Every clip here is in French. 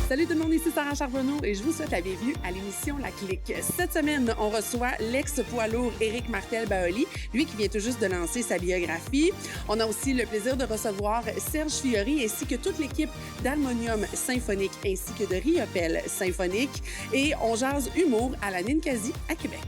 Salut tout le monde, ici Sarah Charbonneau et je vous souhaite la bienvenue à l'émission La Clique. Cette semaine, on reçoit l'ex-poids lourd Éric Martel-Baoli, lui qui vient tout juste de lancer sa biographie. On a aussi le plaisir de recevoir Serge Fiori ainsi que toute l'équipe d'Harmonium Symphonique ainsi que de Riopelle Symphonique. Et on jase humour à la Ninkasi à Québec.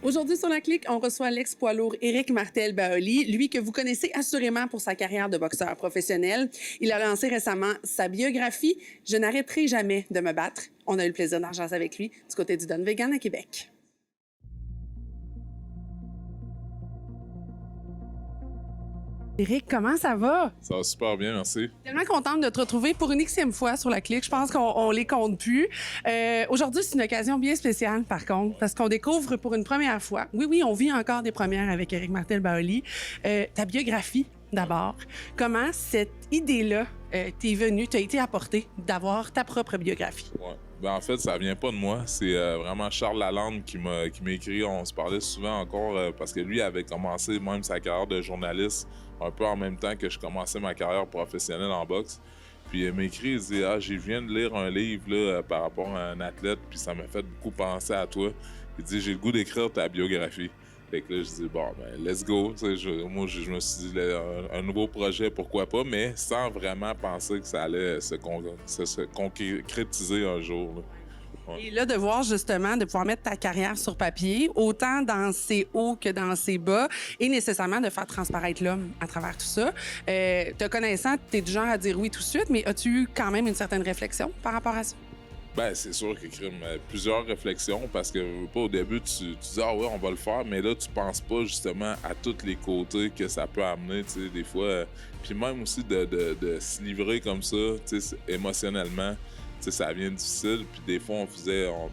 Aujourd'hui, sur La Clique, on reçoit l'ex-poids lourd Éric Martel-Baoli, lui que vous connaissez assurément pour sa carrière de boxeur professionnel. Il a lancé récemment sa biographie « Je n'arrêterai jamais de me battre ». On a eu le plaisir d'en jaser avec lui du côté du Don Vegan à Québec. Éric, comment ça va? Ça va super bien, merci. Tellement contente de te retrouver pour une xème fois sur La Clique. Je pense qu'on les compte plus. Aujourd'hui, c'est une occasion bien spéciale, par contre, parce qu'on découvre pour une première fois. Oui, on vit encore des premières avec Éric Martel-Baoli. Ta biographie, d'abord. Comment cette idée-là t'est venue, t'a été apportée d'avoir ta propre biographie? Ouais. Ben, en fait, ça vient pas de moi. C'est vraiment Charles Lalande qui m'a écrit. On se parlait souvent encore parce que lui avait commencé même sa carrière de journaliste un peu en même temps que je commençais ma carrière professionnelle en boxe. Puis il m'a écrit, il dit « Ah, je viens de lire un livre là, par rapport à un athlète, puis ça m'a fait beaucoup penser à toi. » Il dit « J'ai le goût d'écrire ta biographie. » Fait que là, je dis « Bon, ben, let's go. » Moi, je me suis dit un nouveau projet, pourquoi pas, mais sans vraiment penser que ça allait se concrétiser un jour. Là. Ouais. Et là, de voir justement, de pouvoir mettre ta carrière sur papier, autant dans ses hauts que dans ses bas, et nécessairement de faire transparaître l'homme à travers tout ça. Te connaissant, tu es du genre à dire oui tout de suite, mais as-tu eu quand même une certaine réflexion par rapport à ça? Ben, c'est sûr qu'il y a plusieurs réflexions parce que pas au début, tu dis « Ah ouais, on va le faire », mais là, tu penses pas justement à tous les côtés que ça peut amener, tu sais, des fois. Puis même aussi de se livrer comme ça, tu sais, émotionnellement. T'sais, ça devient difficile, puis des fois,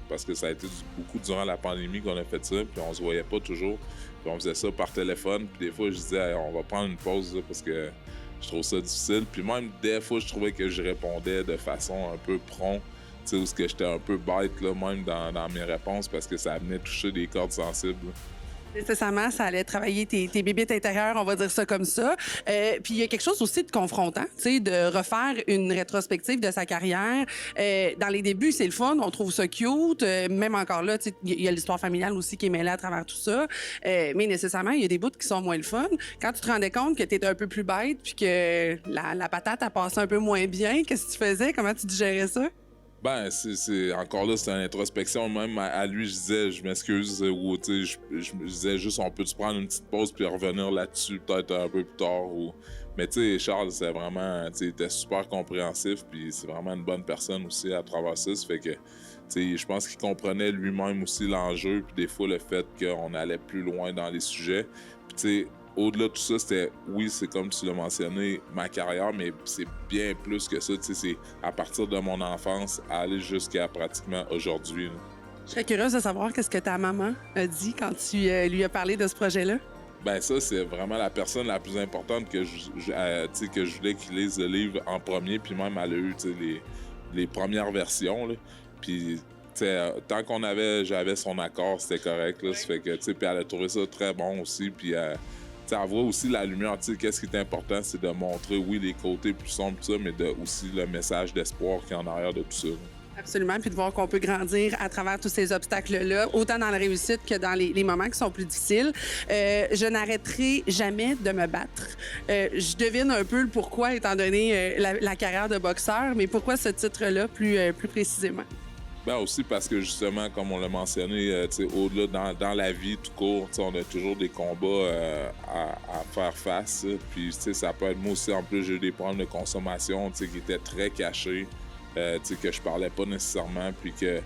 parce que ça a été beaucoup durant la pandémie qu'on a fait ça, puis on se voyait pas toujours, puis on faisait ça par téléphone, puis des fois, je disais hey, on va prendre une pause là, parce que je trouve ça difficile, puis même des fois, je trouvais que je répondais de façon un peu prompt, où que j'étais un peu bête, là, même dans mes réponses, parce que ça venait toucher des cordes sensibles. Nécessairement, ça allait travailler tes bébites intérieures, on va dire ça comme ça. Puis il y a quelque chose aussi de confrontant, tu sais, de refaire une rétrospective de sa carrière. Dans les débuts, c'est le fun, on trouve ça cute. Même encore là, tu sais, il y a l'histoire familiale aussi qui est mêlée à travers tout ça. Mais nécessairement, il y a des bouts qui sont moins le fun. Quand tu te rendais compte que tu étais un peu plus bête puis que la patate a passé un peu moins bien, qu'est-ce que tu faisais? Comment tu digérais ça? Ben, c'est encore là, c'est une introspection. Même à lui, je disais, je m'excuse, ou tu sais, je disais juste, on peut-tu prendre une petite pause puis revenir là-dessus peut-être un peu plus tard. Mais tu sais, Charles, c'est vraiment, tu sais, il était super compréhensif, puis c'est vraiment une bonne personne aussi à travers ça. Ça fait que, tu sais, je pense qu'il comprenait lui-même aussi l'enjeu, puis des fois le fait qu'on allait plus loin dans les sujets. Puis tu sais, au-delà de tout ça, c'était, oui, c'est comme tu l'as mentionné, ma carrière, mais c'est bien plus que ça. Tu sais, c'est à partir de mon enfance à aller jusqu'à pratiquement aujourd'hui. Là. Je serais curieuse de savoir qu'est-ce que ta maman a dit quand tu lui as parlé de ce projet-là. Ben ça, c'est vraiment la personne la plus importante que que je voulais qu'il lise le livre en premier, puis même elle a eu les premières versions. Là. Puis tant j'avais son accord, c'était correct. Là, ça fait que, puis elle a trouvé ça très bon aussi. Puis elle voit aussi la lumière. Qu'est-ce qui est important, c'est de montrer, oui, les côtés plus sombres, tout ça, mais aussi le message d'espoir qui est en arrière de tout ça. Là. Absolument, puis de voir qu'on peut grandir à travers tous ces obstacles-là, autant dans la réussite que dans les moments qui sont plus difficiles. Je n'arrêterai jamais de me battre. Je devine un peu le pourquoi, étant donné la carrière de boxeur, mais pourquoi ce titre-là plus précisément? Ben aussi parce que justement, comme on l'a mentionné, au-delà dans la vie tout court, on a toujours des combats à faire face. Puis ça peut être moi aussi, en plus, j'ai eu des problèmes de consommation qui étaient très cachés, que je parlais pas nécessairement, puis que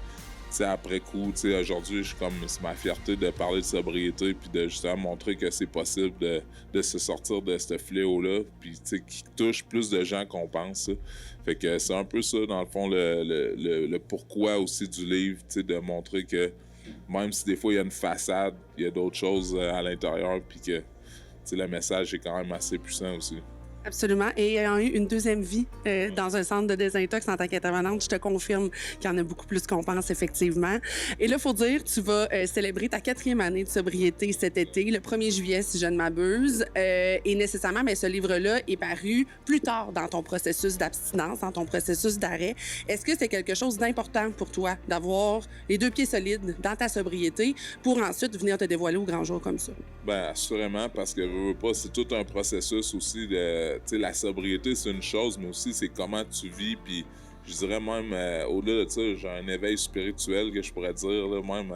après coup, aujourd'hui, c'est ma fierté de parler de sobriété puis de justement montrer que c'est possible de se sortir de ce fléau-là, puis qui touche plus de gens qu'on pense. Ça. Fait que c'est un peu ça, dans le fond, le pourquoi aussi du livre, de montrer que même si des fois il y a une façade, il y a d'autres choses à l'intérieur, puis que tu sais, le message est quand même assez puissant aussi. Absolument. Et ayant eu une deuxième vie dans un centre de désintox en tant qu'intervenante, je te confirme qu'il y en a beaucoup plus qu'on pense, effectivement. Et là, il faut dire, tu vas célébrer ta 4e année de sobriété cet été, le 1er juillet, si je ne m'abuse. Et nécessairement, mais ce livre-là est paru plus tard dans ton processus d'abstinence, dans ton processus d'arrêt. Est-ce que c'est quelque chose d'important pour toi d'avoir les 2 pieds solides dans ta sobriété pour ensuite venir te dévoiler au grand jour comme ça? Ben assurément, parce que veux pas, c'est tout un processus aussi de, tu sais, la sobriété c'est une chose, mais aussi c'est comment tu vis, puis je dirais même au-delà de ça, j'ai un éveil spirituel que je pourrais dire là, même,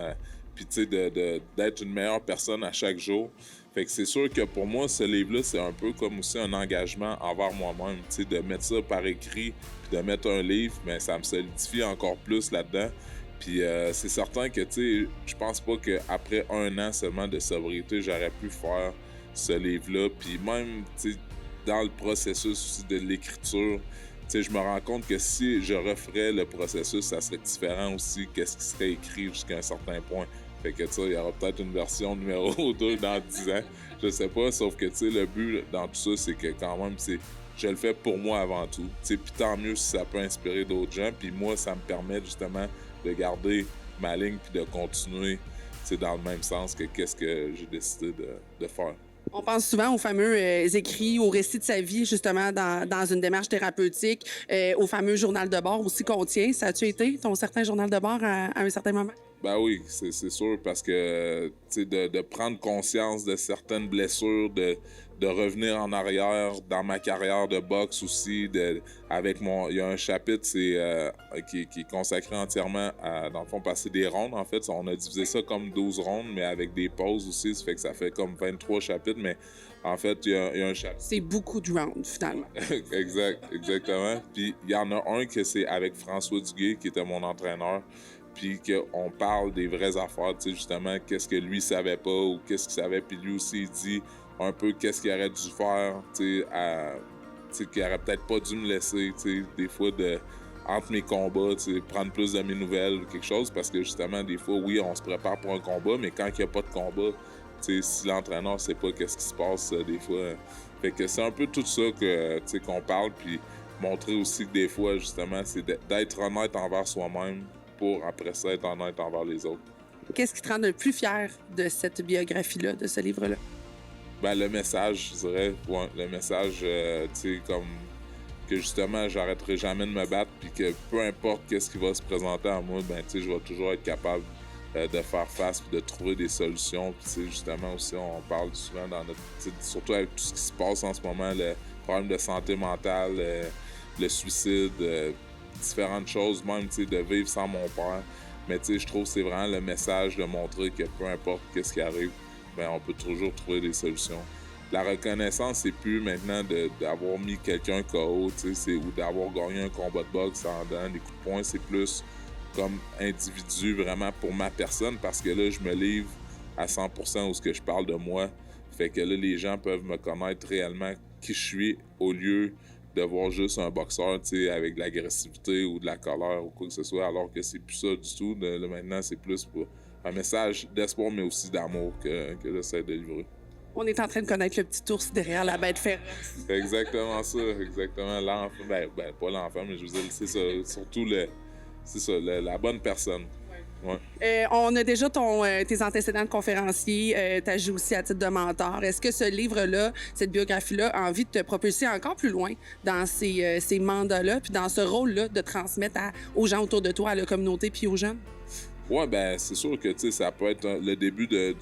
puis tu sais d'être une meilleure personne à chaque jour. Fait que c'est sûr que pour moi ce livre-là c'est un peu comme aussi un engagement envers moi-même, tu sais, de mettre ça par écrit, puis de mettre un livre, mais ça me solidifie encore plus là-dedans. Puis c'est certain que, tu sais, je pense pas qu'après 1 an seulement de sobriété, j'aurais pu faire ce livre-là. Puis même, tu sais, dans le processus aussi de l'écriture, tu sais, je me rends compte que si je referais le processus, ça serait différent aussi qu'est-ce qui serait écrit jusqu'à un certain point. Fait que, tu sais, il y aura peut-être une version numéro 2 dans 10 ans. Je sais pas, sauf que, tu sais, le but dans tout ça, c'est que quand même, je le fais pour moi avant tout. Tu sais, puis tant mieux si ça peut inspirer d'autres gens. Puis moi, ça me permet justement de garder ma ligne puis de continuer dans le même sens que qu'est-ce que j'ai décidé de faire. On pense souvent aux fameux écrits, aux récits de sa vie, justement, dans une démarche thérapeutique, au fameux journal de bord aussi qu'on tient. Ça a-tu été ton certain journal de bord à un certain moment? Ben oui, c'est sûr, parce que de prendre conscience de certaines blessures, de revenir en arrière dans ma carrière de boxe aussi, il y a un chapitre qui est consacré entièrement à, dans le fond, passer des rondes, en fait. On a divisé ça comme 12 rondes, mais avec des pauses aussi, ça fait que ça fait comme 23 chapitres, mais en fait, il y a un chapitre. C'est beaucoup de rounds, finalement. Exactement. Puis il y en a un que c'est avec François Duguay, qui était mon entraîneur, puis qu'on parle des vraies affaires, tu sais, justement, qu'est-ce que lui savait pas ou qu'est-ce qu'il savait, puis lui aussi, il dit un peu qu'est-ce qu'il aurait dû faire, tu sais, qu'il aurait peut-être pas dû me laisser, tu sais, des fois, entre mes combats, tu sais, prendre plus de mes nouvelles ou quelque chose, parce que justement, des fois, oui, on se prépare pour un combat, mais quand il n'y a pas de combat, tu sais, si l'entraîneur sait pas qu'est-ce qui se passe, des fois... Fait que c'est un peu tout ça que, tu sais, qu'on parle, puis montrer aussi que des fois, justement, c'est d'être honnête envers soi-même, pour après ça être honnête envers les autres. Qu'est-ce qui te rend le plus fier de cette biographie-là, de ce livre-là? Ben, le message, je dirais. Ouais, le message, tu sais, comme que justement, j'arrêterai jamais de me battre, puis que peu importe qu'est-ce qui va se présenter à moi, ben, tu sais, je vais toujours être capable de faire face, puis de trouver des solutions. Puis, tu sais, justement, aussi, on parle souvent dans notre... Surtout avec tout ce qui se passe en ce moment, le problème de santé mentale, le suicide, différentes choses, même, tu sais, de vivre sans mon père. Mais, tu sais, je trouve que c'est vraiment le message de montrer que peu importe qu'est-ce qui arrive, ben, on peut toujours trouver des solutions. La reconnaissance, c'est plus maintenant d'avoir mis quelqu'un KO, tu sais, ou d'avoir gagné un combat de boxe en donnant des coups de poing. C'est plus comme individu, vraiment, pour ma personne, parce que là, je me livre à 100% où ce que je parle de moi. Fait que là, les gens peuvent me connaître réellement qui je suis, au lieu de voir juste un boxeur, tu sais, avec de l'agressivité ou de la colère ou quoi que ce soit, alors que c'est plus ça du tout. Là, maintenant, c'est plus pour un message d'espoir, mais aussi d'amour que j'essaie de livrer. On est en train de connaître le petit ours derrière la bête féroce. C'est exactement ça, exactement. L'enfant, ben, pas l'enfant, mais je veux dire, c'est ça, surtout la bonne personne. Ouais. On a déjà tes antécédents de conférencier, tu agis aussi à titre de mentor. Est-ce que ce livre-là, cette biographie-là, a envie de te propulser encore plus loin dans ces mandats-là, puis dans ce rôle-là de transmettre aux gens autour de toi, à la communauté, puis aux jeunes? Ouais, ben c'est sûr que, tu sais, ça peut être le début de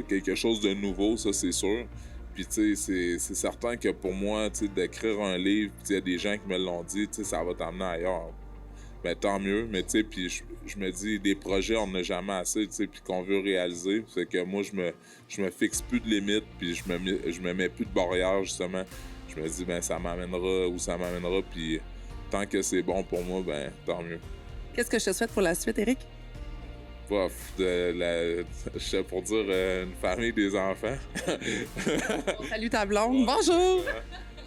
quelque chose de nouveau, ça, c'est sûr. Puis, tu sais, c'est certain que pour moi, tu sais, d'écrire un livre, il y a des gens qui me l'ont dit, tu sais, ça va t'emmener ailleurs. Ben, tant mieux, mais tu sais, puis je me dis, des projets, on n'a jamais assez, tu sais, puis qu'on veut réaliser. Fait que moi, je me fixe plus de limites, puis je me mets plus de barrières, justement. Je me dis, ben, ça m'amènera où ça m'amènera, puis tant que c'est bon pour moi, ben, tant mieux. Qu'est-ce que je te souhaite pour la suite, Éric? Pour dire une famille, des enfants. Salut ta blonde, bonjour!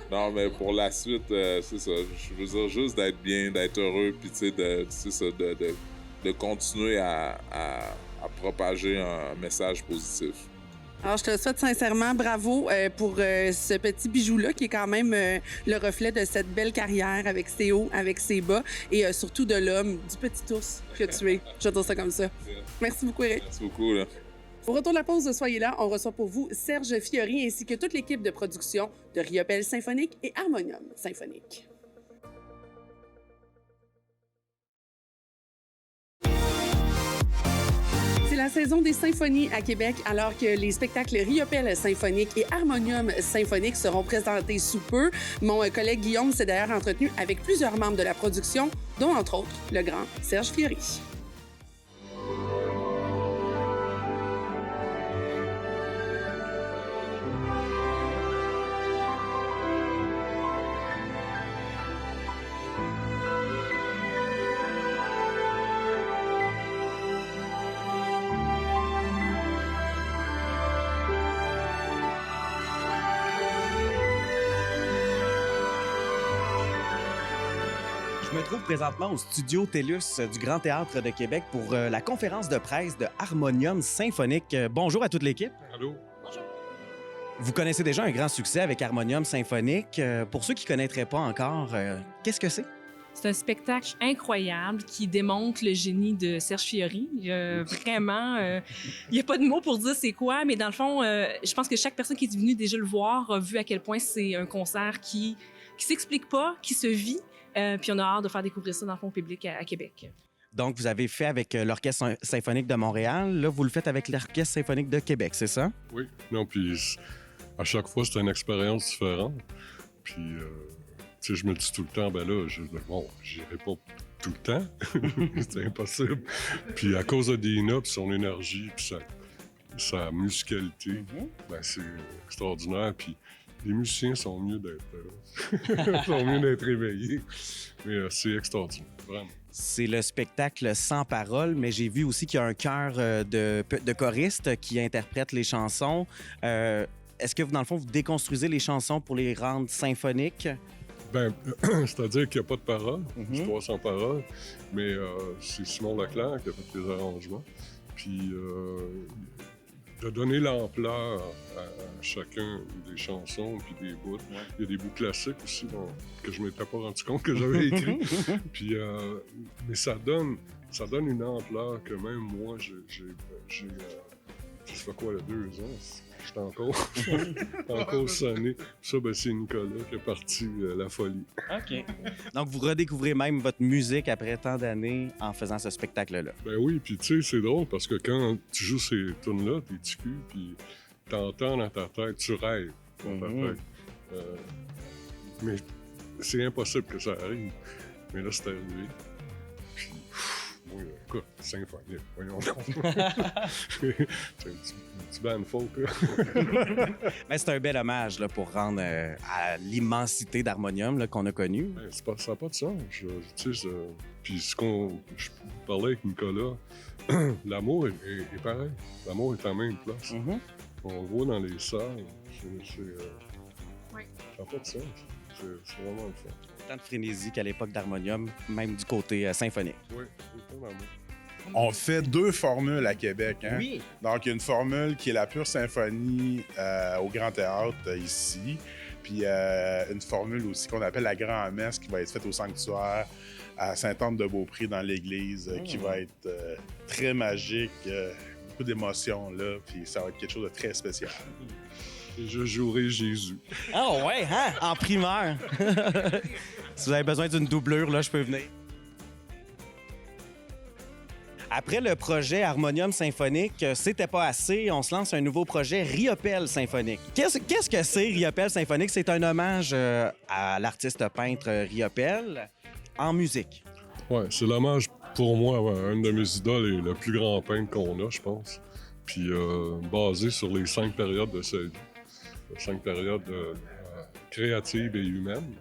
Non, mais pour la suite, c'est ça. Je veux dire, juste d'être bien, d'être heureux, puis tu sais, de continuer à propager un message positif. Alors, je te souhaite sincèrement bravo pour ce petit bijou-là qui est quand même le reflet de cette belle carrière avec ses hauts, avec ses bas et surtout de l'homme, du petit ours que tu es. J'adore ça comme ça. Merci beaucoup, Eric. Merci beaucoup. Là. Au retour de la pause, soyez là, on reçoit pour vous Serge Fiori ainsi que toute l'équipe de production de Riopelle Symphonique et Harmonium Symphonique. C'est la saison des symphonies à Québec, alors que les spectacles Riopelle Symphonique et Harmonium Symphonique seront présentés sous peu. Mon collègue Guillaume s'est d'ailleurs entretenu avec plusieurs membres de la production, dont entre autres le grand Serge Fiori. Je me trouve présentement au studio TELUS du Grand Théâtre de Québec pour la conférence de presse de Harmonium Symphonique. Bonjour à toute l'équipe. Allô? Vous connaissez déjà un grand succès avec Harmonium Symphonique. Pour ceux qui ne connaîtraient pas encore, qu'est-ce que c'est? C'est un spectacle incroyable qui démontre le génie de Serge Fiori. Vraiment, il n'y a pas de mots pour dire c'est quoi, mais dans le fond, je pense que chaque personne qui est venue déjà le voir a vu à quel point c'est un concert qui s'explique pas, qui se vit. Puis on a hâte de faire découvrir ça dans le fond au public à Québec. Donc, vous avez fait avec l'Orchestre symphonique de Montréal. Là, vous le faites avec l'Orchestre symphonique de Québec, c'est ça? Oui. Non, puis à chaque fois, c'est une expérience différente. Puis, tu sais, je me dis tout le temps, ben là, j'irai pas tout le temps. C'est impossible. Puis à cause de Dina, puis son énergie, puis sa musicalité, ben c'est extraordinaire. Puis les musiciens sont mieux d'être réveillés. Mais c'est extraordinaire, vraiment. C'est le spectacle sans parole, mais j'ai vu aussi qu'il y a un chœur de choristes qui interprètent les chansons. Est-ce que, dans le fond, vous déconstruisez les chansons pour les rendre symphoniques? Ben, c'est-à-dire qu'il n'y a pas de paroles, histoire sans paroles, mais c'est Simon Leclerc qui a fait les arrangements. Puis de donner l'ampleur à chacun des chansons puis des bouts. Il y a des bouts classiques aussi que je ne m'étais pas rendu compte que j'avais écrit. Puis, mais ça donne une ampleur que même moi, ça fait quoi, 2 ans? Je suis encore sonné. Ça, ben, c'est Nicolas qui est parti la folie. OK. Donc, vous redécouvrez même votre musique après tant d'années en faisant ce spectacle-là. Ben oui, puis tu sais, c'est drôle parce que quand tu joues ces tunes-là, t'es ticu, puis t'entends dans ta tête, tu rêves dans ta tête. Mais c'est impossible que ça arrive. Mais là, c'est arrivé. Puis, moi, écoute, symphonique, voyons donc. C'est un petit band folk, là. Mais c'est un bel hommage là, pour rendre à l'immensité d'Harmonium qu'on a connu. Ben, ça n'a pas de sens. Puis je parlais avec Nicolas, l'amour est pareil. L'amour est à la même place. On le voit dans les salles. Ça n'a pas de sens. C'est vraiment le fun. Tant de frénésie qu'à l'époque d'Harmonium, même du côté symphonique. Oui, c'est vraiment. On fait 2 formules à Québec. Hein? Oui. Donc, il y a une formule qui est la pure symphonie au Grand Théâtre ici. Puis une formule aussi qu'on appelle la Grand-Messe qui va être faite au sanctuaire à Sainte-Anne-de-Beaupré dans l'église qui va être très magique. Beaucoup d'émotions là. Puis ça va être quelque chose de très spécial. Et je jouerai Jésus. Ah ouais, hein? En primeur. Si vous avez besoin d'une doublure, là, je peux venir. Après le projet Harmonium Symphonique, c'était pas assez. On se lance un nouveau projet, Riopelle Symphonique. Qu'est-ce que c'est, Riopelle Symphonique? C'est un hommage à l'artiste peintre Riopelle en musique. Oui, c'est l'hommage pour moi à un de mes idoles et le plus grand peintre qu'on a, je pense. Puis basé sur les 5 périodes de sa vie. 5 périodes créatives et humaines.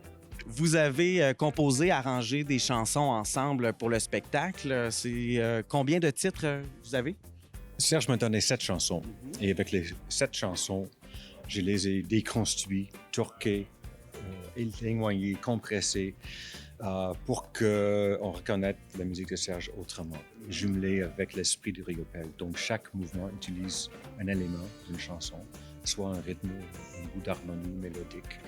Vous avez composé, arrangé des chansons ensemble pour le spectacle. C'est combien de titres vous avez? Serge m'a donné 7 chansons. Et avec les 7 chansons, je les ai déconstruites, torquées, éloignées, compressées. pour qu'on reconnaisse la musique de Serge autrement, jumelée avec l'esprit du Riopelle. Donc, chaque mouvement utilise un élément d'une chanson, soit un rythme, un bout d'harmonie mélodique.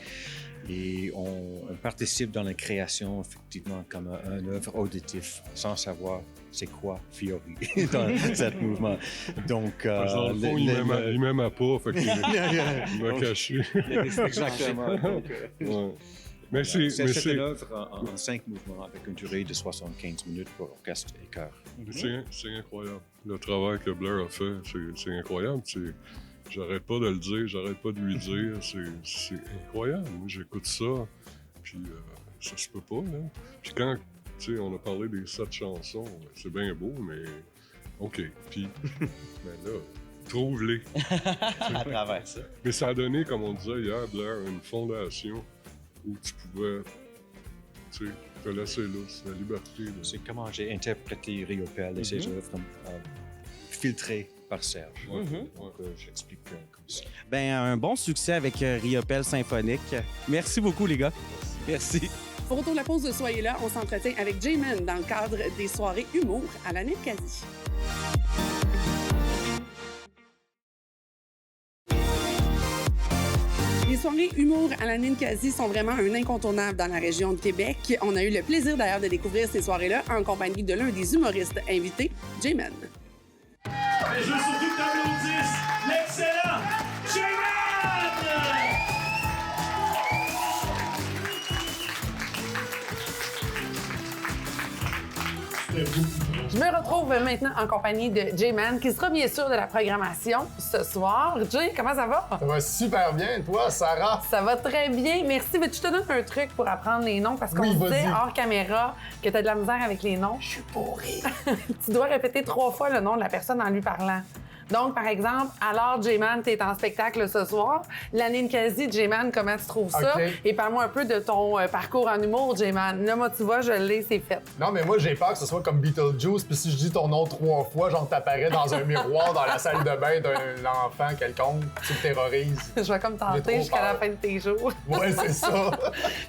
Et on participe dans la création, effectivement, comme un œuvre auditif, sans savoir c'est quoi Fiori dans ce mouvement. Donc, Dans le fond, il m'aime à pas, fait qu'il m'a caché. Exactement. Donc, Ouais. Mais c'est une œuvre en 5 mouvements avec une durée de 75 minutes pour orchestre et chœur. C'est incroyable. Le travail que Blair a fait, c'est incroyable. J'arrête pas de le dire, j'arrête pas de lui dire. C'est incroyable. Moi, j'écoute ça, puis ça se peut pas, là. Puis quand, tu sais, on a parlé des 7 chansons, c'est bien beau, mais OK. Puis, mais là, trouve-les. À travers ça. Mais ça a donné, comme on disait hier, Blair, une fondation où tu pouvais, tu sais, te laisser là, c'est la liberté. Là. C'est comment j'ai interprété Riopelle et ses œuvres filtrées par Serge. Donc, j'explique comme ça. Ben, un bon succès avec Riopelle Symphonique. Merci beaucoup, les gars. Merci. Au retour de la pause de Soyez là, on s'entretient avec J-Man dans le cadre des soirées humour à la Ninkasi. Les soirées humour à la Ninkasi sont vraiment un incontournable dans la région de Québec. On a eu le plaisir d'ailleurs de découvrir ces soirées-là en compagnie de l'un des humoristes invités, J-Man. Et je veux surtout que t'applaudisses l'excellent J-Man! Je me retrouve maintenant en compagnie de J-Man, qui sera bien sûr de la programmation ce soir. Jay, comment ça va? Ça va super bien, toi, Sarah? Ça va très bien, merci. Veux-tu que je te donne un truc pour apprendre les noms? Parce qu'on Oui, disait vas-y. hors caméra que t'as de la misère avec les noms. Je suis pourri. Tu dois répéter 3 fois le nom de la personne en lui parlant. Donc, par exemple, alors, J-Man, t'es en spectacle ce soir. La Ninkasi, J-Man, comment tu trouves ça? OK. Et parle-moi un peu de ton parcours en humour, J-Man. Là, moi, tu vois, je l'ai, c'est fait. Non, mais moi, j'ai peur que ce soit comme Beetlejuice, puis si je dis ton nom 3 fois, genre, t'apparais dans un miroir dans la salle de bain d'un enfant quelconque, tu le terrorises. Je vais comme J'ai tenter trop jusqu'à la peur. fin de tes jours. Ouais, c'est ça.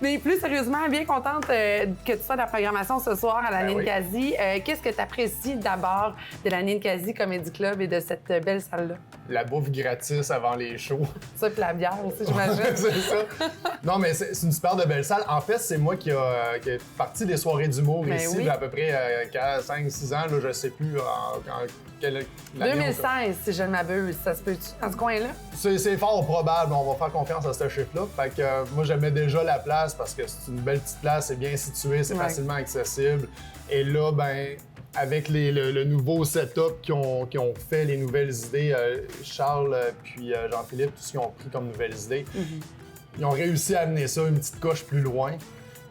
Mais plus sérieusement, bien contente que tu sois de la programmation ce soir à la Ben oui. Ninkasi. Qu'est-ce que tu apprécies d'abord de la Ninkasi Comedy Club et de cette belle salle-là? La bouffe gratis avant les shows. Ça, puis la bière aussi, j'imagine. c'est ça. Non, mais c'est une super de belle salle. En fait, c'est moi qui ai parti des soirées d'humour Ben ici, oui. il y a à peu près 5-6 ans, là, je sais plus en quelle année. 2016, si je ne m'abuse. Ça se peut-tu, dans ce coin-là? C'est fort probable, on va faire confiance à ce chiffre-là. Fait que moi, j'aimais déjà la place parce que c'est une belle petite place, c'est bien situé, c'est Ouais. facilement accessible. Et là, ben, avec le nouveau setup qu'ils ont fait, les nouvelles idées, Charles puis Jean-Philippe, tout ce qu'ils ont pris comme nouvelles idées, ils ont réussi à amener ça une petite coche plus loin.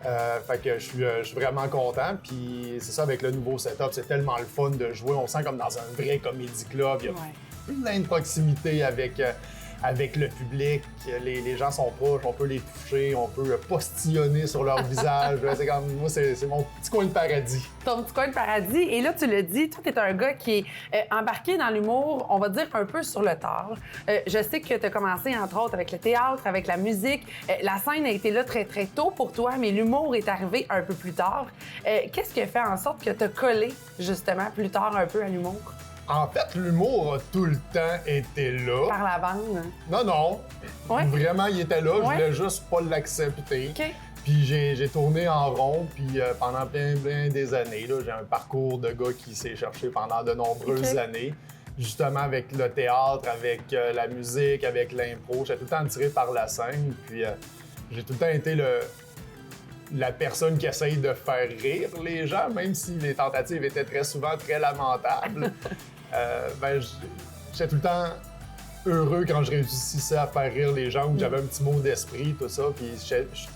Fait que je suis vraiment content. Puis c'est ça, avec le nouveau setup, c'est tellement le fun de jouer. On sent comme dans un vrai comédie club. Il y a Ouais. plein de proximité avec le public. Les gens sont proches, on peut les toucher, on peut postillonner sur leur visage. C'est comme, moi, c'est mon petit coin de paradis. Ton petit coin de paradis. Et là, tu le dis, toi, t'es un gars qui est embarqué dans l'humour, on va dire un peu sur le tard. Je sais que tu as commencé, entre autres, avec le théâtre, avec la musique. La scène a été là très, très tôt pour toi, mais l'humour est arrivé un peu plus tard. Qu'est-ce qui a fait en sorte que tu as collé, justement, plus tard un peu à l'humour? En fait, l'humour a tout le temps été là. Par la bande. Non. Ouais. Vraiment, il était là. Je Ouais. voulais juste pas l'accepter. OK. Puis j'ai tourné en rond, puis pendant plein des années, là, j'ai un parcours de gars qui s'est cherché pendant de nombreuses OK. années, justement avec le théâtre, avec la musique, avec l'impro. J'étais tout le temps attiré par la scène, puis j'ai tout le temps été la personne qui essaye de faire rire les gens, même si les tentatives étaient très souvent très lamentables. Ben, j'étais tout le temps heureux quand je réussissais à faire rire les gens, où j'avais un petit mot d'esprit, tout ça, puis je suis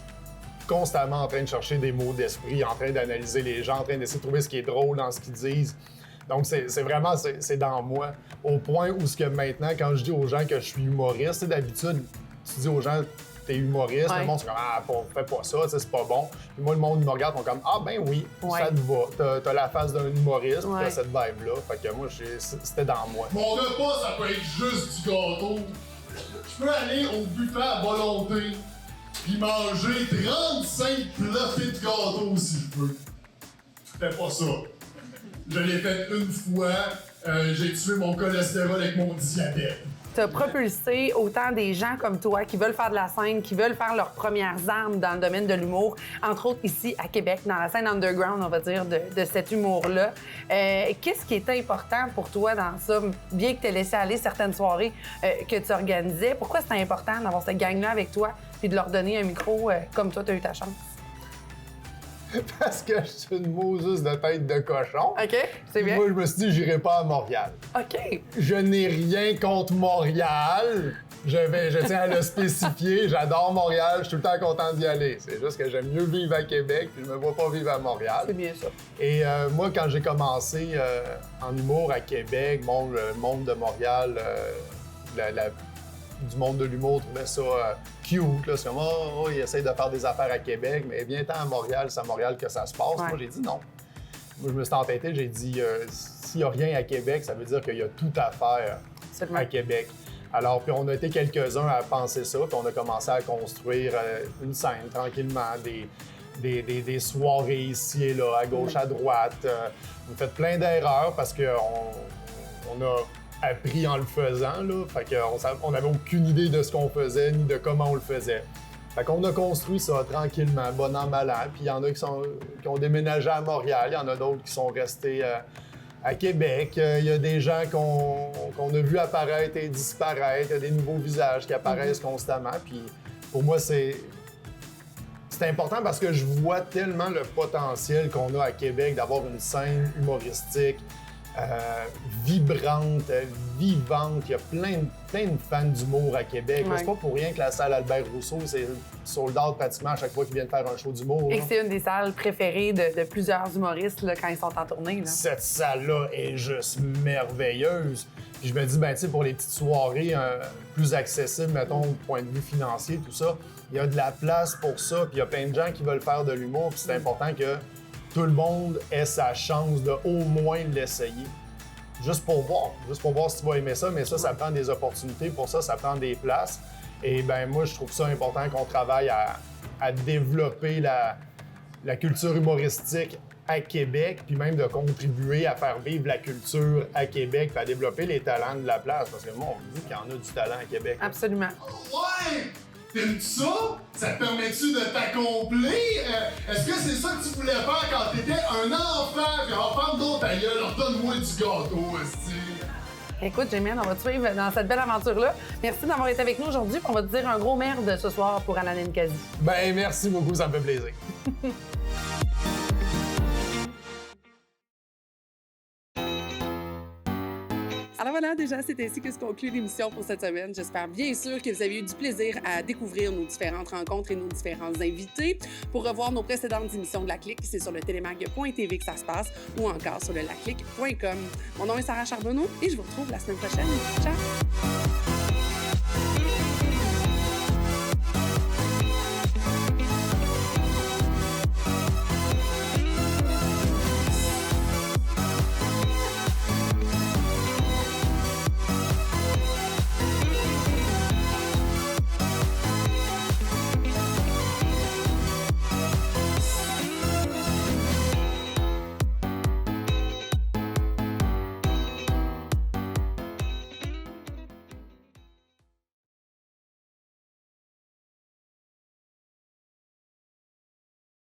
constamment en train de chercher des mots d'esprit, en train d'analyser les gens, en train d'essayer de trouver ce qui est drôle dans ce qu'ils disent. Donc, c'est vraiment, c'est dans moi. Au point où ce que maintenant, quand je dis aux gens que je suis humoriste, tu sais, d'habitude, tu dis aux gens, t'es humoriste, Ouais. le monde, c'est comme, ah, fais pas ça, tu sais, c'est pas bon. Puis moi, le monde me regarde, ils sont comme, ah, ben oui, Ouais. ça te va. T'as la face d'un humoriste, Ouais. t'as cette vibe-là. Fait que moi, c'était dans moi. Mon repas, ça peut être juste du gâteau. Je peux aller au buffet à volonté. puis manger 35 plottés de gâteau si je peux. Fais pas ça. Je l'ai fait une fois, j'ai tué mon cholestérol avec mon diabète. T'as propulsé autant des gens comme toi qui veulent faire de la scène, qui veulent faire leurs premières armes dans le domaine de l'humour, entre autres ici à Québec, dans la scène underground, on va dire, de cet humour-là. Qu'est-ce qui était important pour toi dans ça, bien que tu aies laissé aller certaines soirées que tu organisais? Pourquoi c'était important d'avoir cette gang-là avec toi puis de leur donner un micro comme toi, tu as eu ta chance? Parce que je suis une Moses de tête de cochon. OK, c'est bien. Moi, je me suis dit, j'irai pas à Montréal. OK. Je n'ai rien contre Montréal. Je tiens à le spécifier. J'adore Montréal. Je suis tout le temps content d'y aller. C'est juste que j'aime mieux vivre à Québec, puis je me vois pas vivre à Montréal. C'est bien ça. Et moi, quand j'ai commencé en humour à Québec, le monde de Montréal, du monde de l'humour trouvait ça cute. Là. C'est comme, oh, il essaye de faire des affaires à Québec, mais viens-t'en à Montréal, c'est à Montréal que ça se passe. Ouais. Moi, j'ai dit non. Moi, je me suis entêté, j'ai dit, s'il n'y a rien à Québec, ça veut dire qu'il y a tout à faire Absolument. à Québec. Alors, puis on a été quelques-uns à penser ça, puis on a commencé à construire une scène tranquillement, des soirées ici et là, à gauche, à droite. On a fait plein d'erreurs parce qu'on a appris en le faisant, là. Fait qu'on n'avait aucune idée de ce qu'on faisait ni de comment on le faisait. Fait qu'on a construit ça tranquillement, bon an, mal an. Puis il y en a qui ont déménagé à Montréal, il y en a d'autres qui sont restés à Québec. Il y a des gens qu'on a vus apparaître et disparaître. Il y a des nouveaux visages qui apparaissent constamment. Puis pour moi, c'est important parce que je vois tellement le potentiel qu'on a à Québec d'avoir une scène humoristique vibrante, vivante. Il y a plein de fans d'humour à Québec. Ouais. C'est pas pour rien que la salle Albert Rousseau, c'est sold out pratiquement à chaque fois qu'ils viennent faire un show d'humour. Et là. que c'est une des salles préférées de plusieurs humoristes là, quand ils sont en tournée. Là. Cette salle-là est juste merveilleuse. Puis je me dis, ben tu sais, pour les petites soirées plus accessibles, mettons, au point de vue financier, tout ça, il y a de la place pour ça. Puis il y a plein de gens qui veulent faire de l'humour. Puis c'est important que tout le monde ait sa chance de au moins l'essayer. Juste pour voir si tu vas aimer ça. Mais ça prend des opportunités. Pour ça prend des places. Et ben moi, je trouve ça important qu'on travaille à développer la culture humoristique à Québec, puis même de contribuer à faire vivre la culture à Québec, puis à développer les talents de la place. Parce que moi, on dit qu'il y en a du talent à Québec. là. Absolument. Ouais! T'aimes ça? Ça te permet-tu de t'accomplir? Est-ce que c'est ça que tu voulais faire quand t'étais un enfant? Puis en ferme donc ta gueule, donne-moi du gâteau, esti. Écoute, Jémienne, on va te suivre dans cette belle aventure-là. Merci d'avoir été avec nous aujourd'hui. On va te dire un gros merde ce soir pour Alain Nicazi. Ben merci beaucoup, ça me fait plaisir. Alors voilà, déjà, c'est ainsi que se conclut l'émission pour cette semaine. J'espère bien sûr que vous avez eu du plaisir à découvrir nos différentes rencontres et nos différents invités. Pour revoir nos précédentes émissions de La Clique, c'est sur le télémag.tv que ça se passe ou encore sur le laclique.com. Mon nom est Sarah Charbonneau et je vous retrouve la semaine prochaine. Ciao!